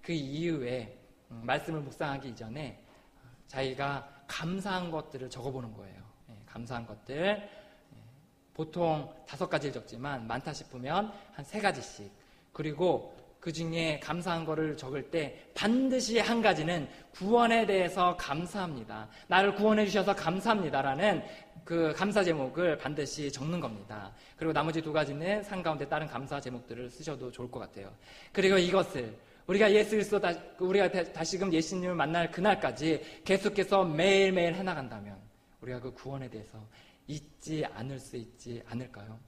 그 이후에 말씀을 묵상하기 이전에 자기가 감사한 것들을 적어보는 거예요. 감사한 것들. 보통 5가지를 적지만 많다 싶으면 한 3가지씩. 그리고 그 중에 감사한 거를 적을 때 반드시 한 가지는 구원에 대해서 감사합니다. 나를 구원해 주셔서 감사합니다라는 그 감사 제목을 반드시 적는 겁니다. 그리고 나머지 2가지는 상 가운데 다른 감사 제목들을 쓰셔도 좋을 것 같아요. 그리고 이것을 우리가 예수 그리스도 우리가 다시금 예수님을 만날 그날까지 계속해서 매일매일 해나간다면 우리가 그 구원에 대해서 잊지 않을 수 있지 않을까요?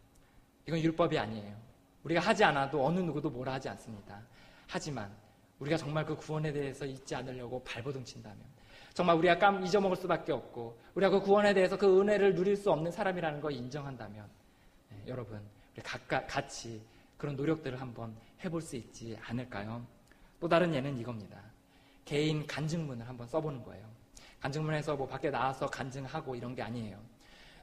이건 율법이 아니에요. 우리가 하지 않아도 어느 누구도 뭐라 하지 않습니다. 하지만 우리가 정말 그 구원에 대해서 잊지 않으려고 발버둥 친다면, 정말 우리가 잊어먹을 수밖에 없고 우리가 그 구원에 대해서 그 은혜를 누릴 수 없는 사람이라는 걸 인정한다면, 여러분 우리 같이 그런 노력들을 한번 해볼 수 있지 않을까요? 또 다른 예는 이겁니다. 개인 간증문을 한번 써보는 거예요. 간증문에서 뭐 밖에 나와서 간증하고 이런 게 아니에요.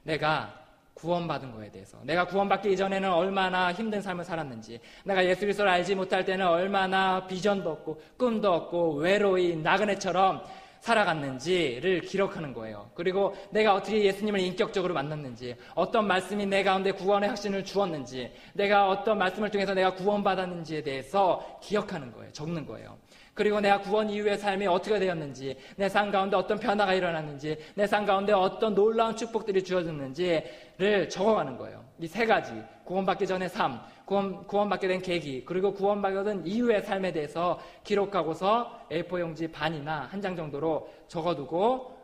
내가 구원받은 거에 대해서, 내가 구원받기 이전에는 얼마나 힘든 삶을 살았는지, 내가 예수 그리스도를 알지 못할 때는 얼마나 비전도 없고 꿈도 없고 외로이 나그네처럼 살아갔는지를 기록하는 거예요. 그리고 내가 어떻게 예수님을 인격적으로 만났는지, 어떤 말씀이 내 가운데 구원의 확신을 주었는지, 내가 어떤 말씀을 통해서 내가 구원받았는지에 대해서 기억하는 거예요. 적는 거예요. 그리고 내가 구원 이후의 삶이 어떻게 되었는지, 내 삶 가운데 어떤 변화가 일어났는지, 내 삶 가운데 어떤 놀라운 축복들이 주어졌는지를 적어가는 거예요. 이 3가지, 구원받기 전의 삶, 구원받게 된 계기, 그리고 구원받은 이후의 삶에 대해서 기록하고서 A4 용지 반이나 1장 정도로 적어두고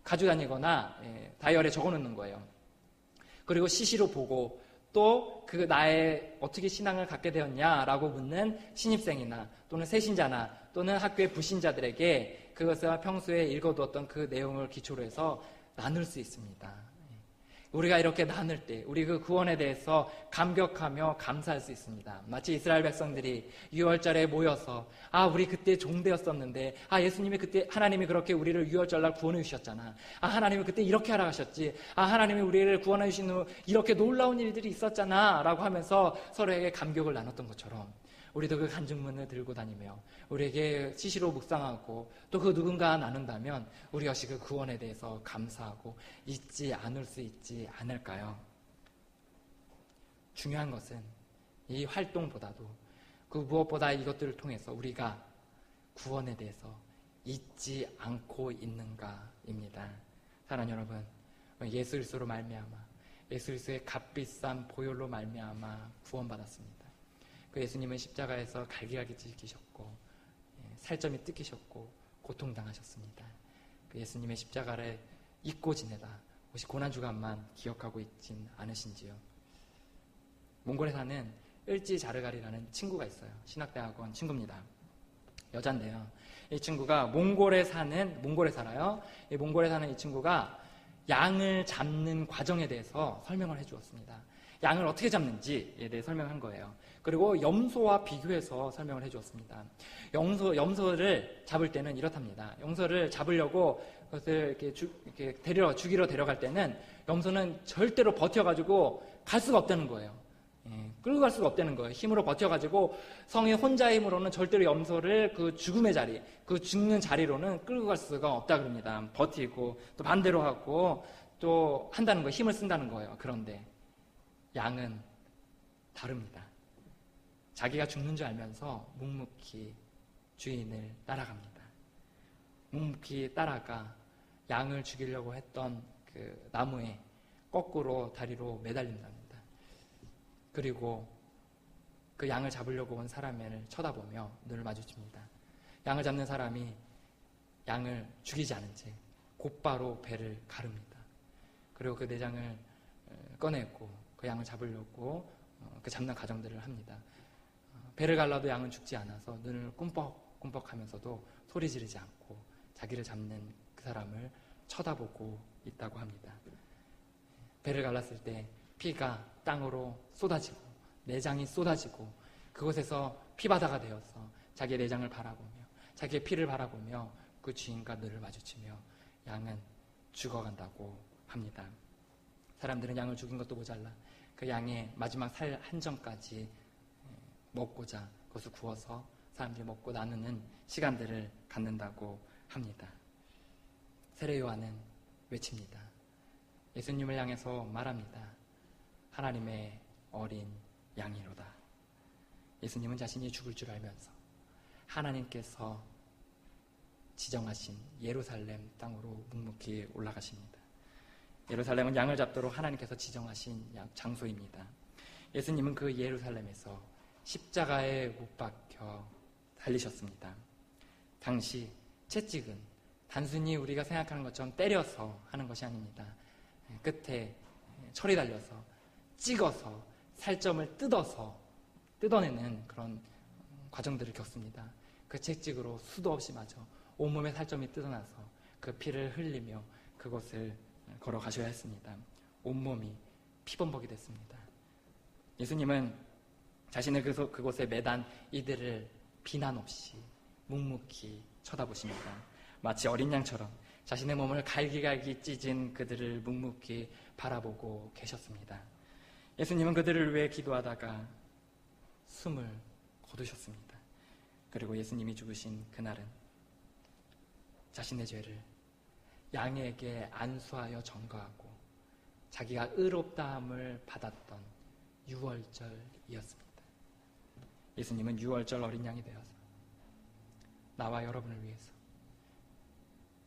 가지고 다니거나 다이어리에 적어놓는 거예요. 그리고 시시로 보고, 또 그 나의 어떻게 신앙을 갖게 되었냐라고 묻는 신입생이나 또는 새신자나 또는 학교의 부신자들에게 그것을 평소에 읽어두었던 그 내용을 기초로 해서 나눌 수 있습니다. 우리가 이렇게 나눌 때 우리 그 구원에 대해서 감격하며 감사할 수 있습니다. 마치 이스라엘 백성들이 6월절에 모여서 우리 그때 종되었었는데 예수님이 그때 하나님이 그렇게 우리를 6월절날 구원해 주셨잖아. 하나님이 그때 이렇게 하라 하셨지. 하나님이 우리를 구원해 주신 후 이렇게 놀라운 일들이 있었잖아 라고 하면서 서로에게 감격을 나눴던 것처럼 우리도 그 간증문을 들고 다니며 우리에게 시시로 묵상하고 또 그 누군가 나눈다면 우리 역시 그 구원에 대해서 감사하고 잊지 않을 수 있지 않을까요? 중요한 것은 이 활동보다도 그 무엇보다 이것들을 통해서 우리가 구원에 대해서 잊지 않고 있는가입니다. 사랑하는 여러분, 예수 그리스도로 말미암아, 예수 그리스도의 값비싼 보혈로 말미암아 구원받았습니다. 그 예수님은 십자가에서 갈기갈기 찢기셨고 살점이 뜯기셨고 고통당하셨습니다. 그 예수님의 십자가를 잊고 지내다 혹시 고난주간만 기억하고 있진 않으신지요? 몽골에 사는 을지 자르갈이라는 친구가 있어요. 신학대학원 친구입니다. 여잔데요. 이 친구가 몽골에 살아요. 이 몽골에 사는 이 친구가 양을 잡는 과정에 대해서 설명을 해주었습니다. 양을 어떻게 잡는지에 대해 설명한 거예요. 그리고 염소와 비교해서 설명을 해주었습니다. 염소를 잡을 때는 이렇답니다. 염소를 잡으려고 그것을 이렇게 죽이러 데려갈 때는 염소는 절대로 버텨가지고 갈 수가 없다는 거예요. 끌고 갈 수가 없다는 거예요. 힘으로 버텨가지고 성의 혼자의 힘으로는 절대로 염소를 그 죽음의 자리, 그 죽는 자리로는 끌고 갈 수가 없다 그럽니다. 버티고 또 반대로 하고 또 한다는 거예요. 힘을 쓴다는 거예요. 그런데 양은 다릅니다. 자기가 죽는 줄 알면서 묵묵히 주인을 따라갑니다. 묵묵히 따라가 양을 죽이려고 했던 그 나무에 거꾸로 다리로 매달린답니다. 그리고 그 양을 잡으려고 온 사람을 쳐다보며 눈을 마주칩니다. 양을 잡는 사람이 양을 죽이지 않은 채 곧바로 배를 가릅니다. 그리고 그 내장을 꺼내고 그 양을 잡으려고 그 잡는 과정들을 합니다. 배를 갈라도 양은 죽지 않아서 눈을 꿈뻑꿈뻑 하면서도 소리 지르지 않고 자기를 잡는 그 사람을 쳐다보고 있다고 합니다. 배를 갈랐을 때 피가 땅으로 쏟아지고 내장이 쏟아지고 그곳에서 피바다가 되어서 자기의 내장을 바라보며 자기의 피를 바라보며 그 주인과 눈을 마주치며 양은 죽어간다고 합니다. 사람들은 양을 죽인 것도 모자라 그 양의 마지막 살 한 점까지 먹고자 그것을 구워서 사람들이 먹고 나누는 시간들을 갖는다고 합니다. 세례 요한은 외칩니다. 예수님을 향해서 말합니다. 하나님의 어린 양이로다. 예수님은 자신이 죽을 줄 알면서 하나님께서 지정하신 예루살렘 땅으로 묵묵히 올라가십니다. 예루살렘은 양을 잡도록 하나님께서 지정하신 장소입니다. 예수님은 그 예루살렘에서 십자가에 못 박혀 달리셨습니다. 당시 채찍은 단순히 우리가 생각하는 것처럼 때려서 하는 것이 아닙니다. 끝에 철이 달려서 찍어서 살점을 뜯어내는 그런 과정들을 겪습니다. 그 채찍으로 수도 없이 맞아 온몸에 살점이 뜯어나서 그 피를 흘리며 그곳을 걸어가셔야 했습니다. 온몸이 피범벅이 됐습니다. 예수님은 자신을 그곳에 매단 이들을 비난 없이 묵묵히 쳐다보십니다. 마치 어린 양처럼 자신의 몸을 갈기갈기 찢은 그들을 묵묵히 바라보고 계셨습니다. 예수님은 그들을 위해 기도하다가 숨을 거두셨습니다. 그리고 예수님이 죽으신 그날은 자신의 죄를 양에게 안수하여 전가하고 자기가 의롭다함을 받았던 유월절이었습니다. 예수님은 유월절 어린 양이 되어서 나와 여러분을 위해서,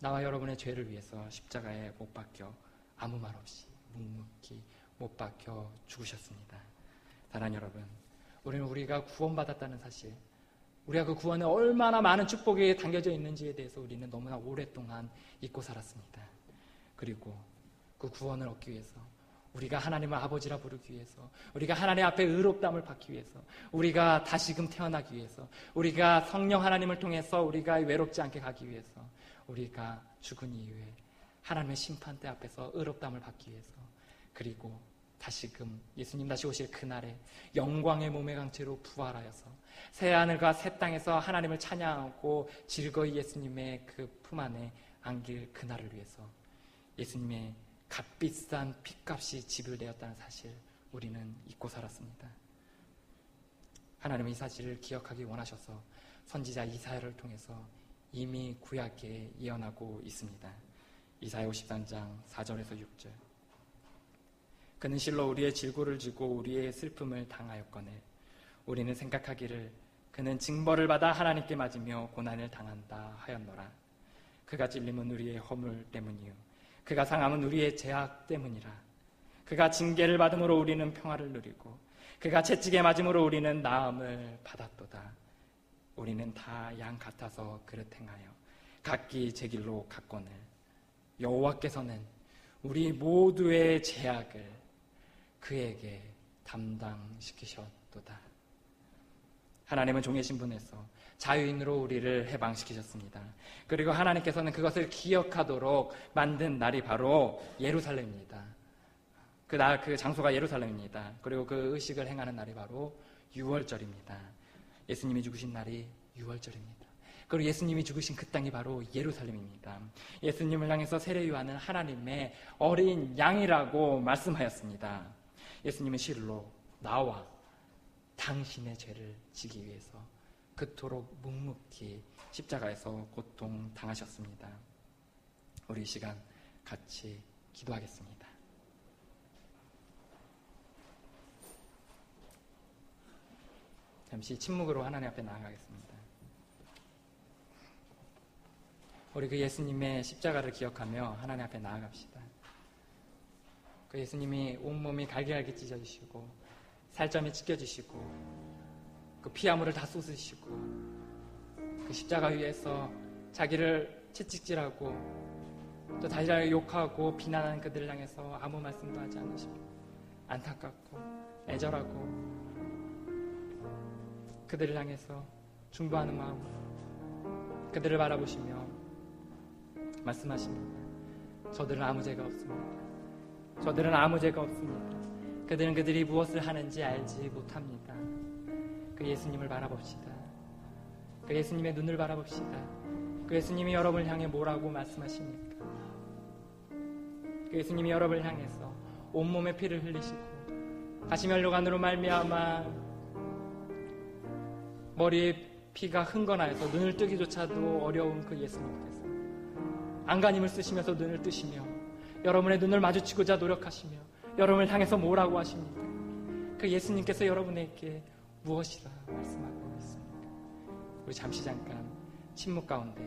나와 여러분의 죄를 위해서 십자가에 못 박혀 아무 말 없이 묵묵히 못 박혀 죽으셨습니다. 사랑하는 여러분, 우리는 우리가 구원받았다는 사실, 우리가 그 구원에 얼마나 많은 축복이 담겨져 있는지에 대해서 우리는 너무나 오랫동안 잊고 살았습니다. 그리고 그 구원을 얻기 위해서, 우리가 하나님을 아버지라 부르기 위해서, 우리가 하나님 앞에 의롭다함을 받기 위해서, 우리가 다시금 태어나기 위해서, 우리가 성령 하나님을 통해서 우리가 외롭지 않게 가기 위해서, 우리가 죽은 이후에 하나님의 심판대 앞에서 의롭다함을 받기 위해서, 그리고 다시금 예수님 다시 오실 그날에 영광의 몸의 강체로 부활하여서 새하늘과 새 땅에서 하나님을 찬양하고 즐거이 예수님의 그 품 안에 안길 그날을 위해서 예수님의 값비싼 핏값이 지불되었다는 사실, 우리는 잊고 살았습니다. 하나님은 이 사실을 기억하기 원하셔서 선지자 이사야를 통해서 이미 구약에 예언하고 있습니다. 이사야 53장 4절에서 6절. 그는 실로 우리의 질고를 지고 우리의 슬픔을 당하였거늘 우리는 생각하기를 그는 징벌을 받아 하나님께 맞으며 고난을 당한다 하였노라. 그가 찔림은 우리의 허물 때문이요 그가 상함은 우리의 죄악 때문이라. 그가 징계를 받음으로 우리는 평화를 누리고 그가 채찍에 맞음으로 우리는 나음을 받았도다. 우리는 다 양 같아서 그릇 행하여 각기 제 길로 갔거늘 여호와께서는 우리 모두의 죄악을 그에게 담당시키셨도다. 하나님은 종의 신분에서 자유인으로 우리를 해방시키셨습니다. 그리고 하나님께서는 그것을 기억하도록 만든 날이 바로 예루살렘입니다. 그 장소가 예루살렘입니다. 그리고 그 의식을 행하는 날이 바로 유월절입니다. 예수님이 죽으신 날이 유월절입니다. 그리고 예수님이 죽으신 그 땅이 바로 예루살렘입니다. 예수님을 향해서 세례 요한은 하나님의 어린 양이라고 말씀하였습니다. 예수님은 실로 나와 당신의 죄를 지기 위해서 그토록 묵묵히 십자가에서 고통당하셨습니다. 우리 이 시간 같이 기도하겠습니다. 잠시 침묵으로 하나님 앞에 나아가겠습니다. 우리 그 예수님의 십자가를 기억하며 하나님 앞에 나아갑시다. 그 예수님이 온몸이 갈기갈기 찢어지시고 살점이 찢겨지시고 그 피아물을 다 쏟으시고 그 십자가 위에서 자기를 채찍질하고 또 자기를 욕하고 비난하는 그들을 향해서 아무 말씀도 하지 않으시고 안타깝고 애절하고 그들을 향해서 중보하는 마음으로 그들을 바라보시며 말씀하십니다. 저들은 아무 죄가 없습니다. 저들은 아무 죄가 없습니다. 그들은 그들이 무엇을 하는지 알지 못합니다. 그 예수님을 바라봅시다. 그 예수님의 눈을 바라봅시다. 그 예수님이 여러분을 향해 뭐라고 말씀하십니까? 그 예수님이 여러분을 향해서 온몸에 피를 흘리시고 가시면류관으로 말미암아 머리에 피가 흥건하여서 눈을 뜨기조차도 어려운 그 예수님께서 안간힘을 쓰시면서 눈을 뜨시며 여러분의 눈을 마주치고자 노력하시며 여러분을 향해서 뭐라고 하십니까? 그 예수님께서 여러분에게 무엇이라 말씀하고 있습니까? 우리 잠시 잠깐 침묵 가운데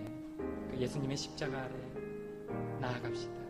그 예수님의 십자가 아래 나아갑시다.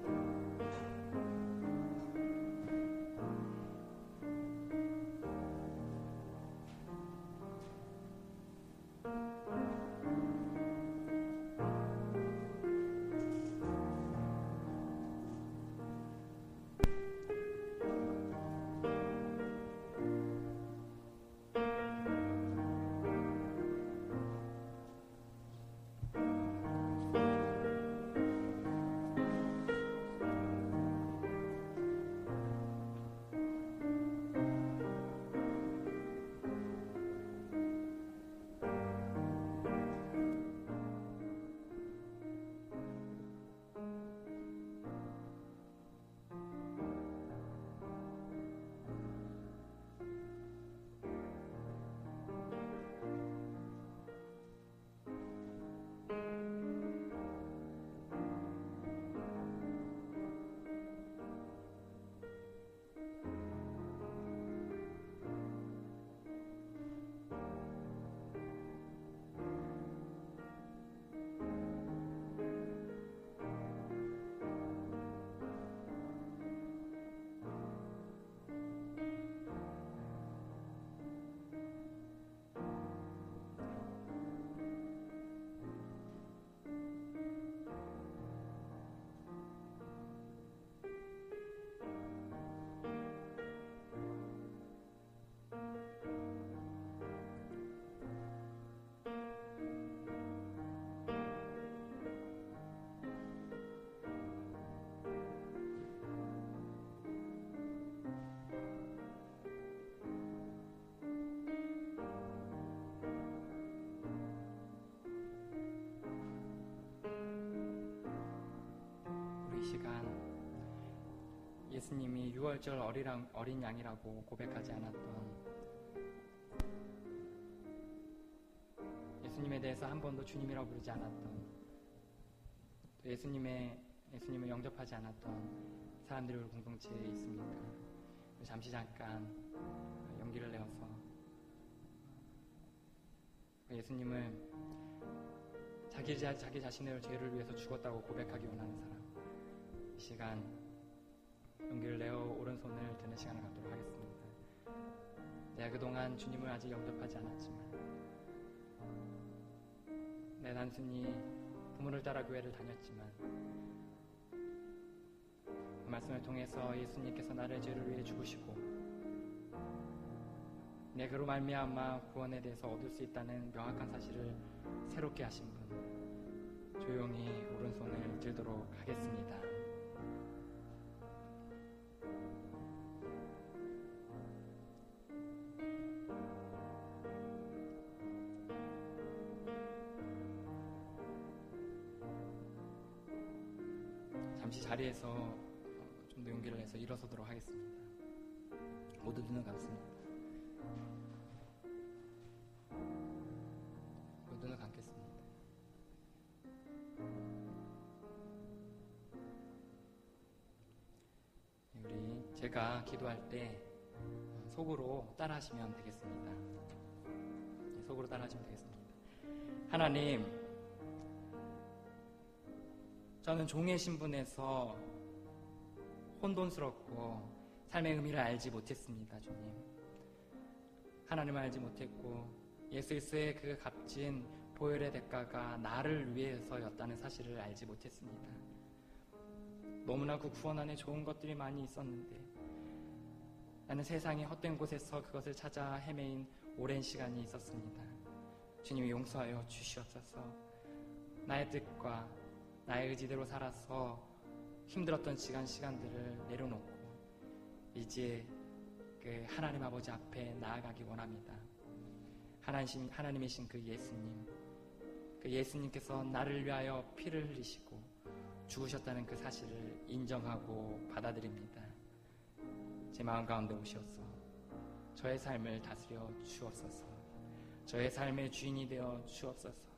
시간 예수님이 6월절 어린 양이라고 고백하지 않았던, 예수님에 대해서 한 번도 주님이라고 부르지 않았던, 또 예수님을 영접하지 않았던 사람들이 우리 공동체에 있습니까? 잠시 잠깐 용기를 내어서 예수님을 자기 자신의 죄를 위해서 죽었다고 고백하기 원하는 사람, 이 시간 용기를 내어 오른손을 드는 시간을 갖도록 하겠습니다. 내가 그동안 주님을 아직 영접하지 않았지만, 내 단순히 부모를 따라 교회를 다녔지만, 그 말씀을 통해서 예수님께서 나를 죄를 위해 죽으시고 내 그로 말미암아 구원에 대해서 얻을 수 있다는 명확한 사실을 새롭게 하신 분, 조용히 오른손을 들도록 하겠습니다. 잠시 자리에서 좀 더 용기를 내서 일어서도록 하겠습니다. 모두 눈을 감습니다. 눈을 감겠습니다. 우리 제가 기도할 때 속으로 따라하시면 되겠습니다. 속으로 따라하시면 되겠습니다. 하나님, 저는 종의 신분에서 혼돈스럽고 삶의 의미를 알지 못했습니다. 주님, 하나님을 알지 못했고 예수 그리스도의 그 값진 보혈의 대가가 나를 위해서였다는 사실을 알지 못했습니다. 너무나 그 구원 안에 좋은 것들이 많이 있었는데 나는 세상의 헛된 곳에서 그것을 찾아 헤매인 오랜 시간이 있었습니다. 주님이 용서하여 주시옵소서. 나의 뜻과 나의 의지대로 살아서 힘들었던 시간들을 내려놓고 이제 그 하나님 아버지 앞에 나아가기 원합니다. 하나님이신 그 예수님께서 나를 위하여 피를 흘리시고 죽으셨다는 그 사실을 인정하고 받아들입니다. 제 마음 가운데 오셔서 저의 삶을 다스려 주옵소서. 저의 삶의 주인이 되어 주옵소서.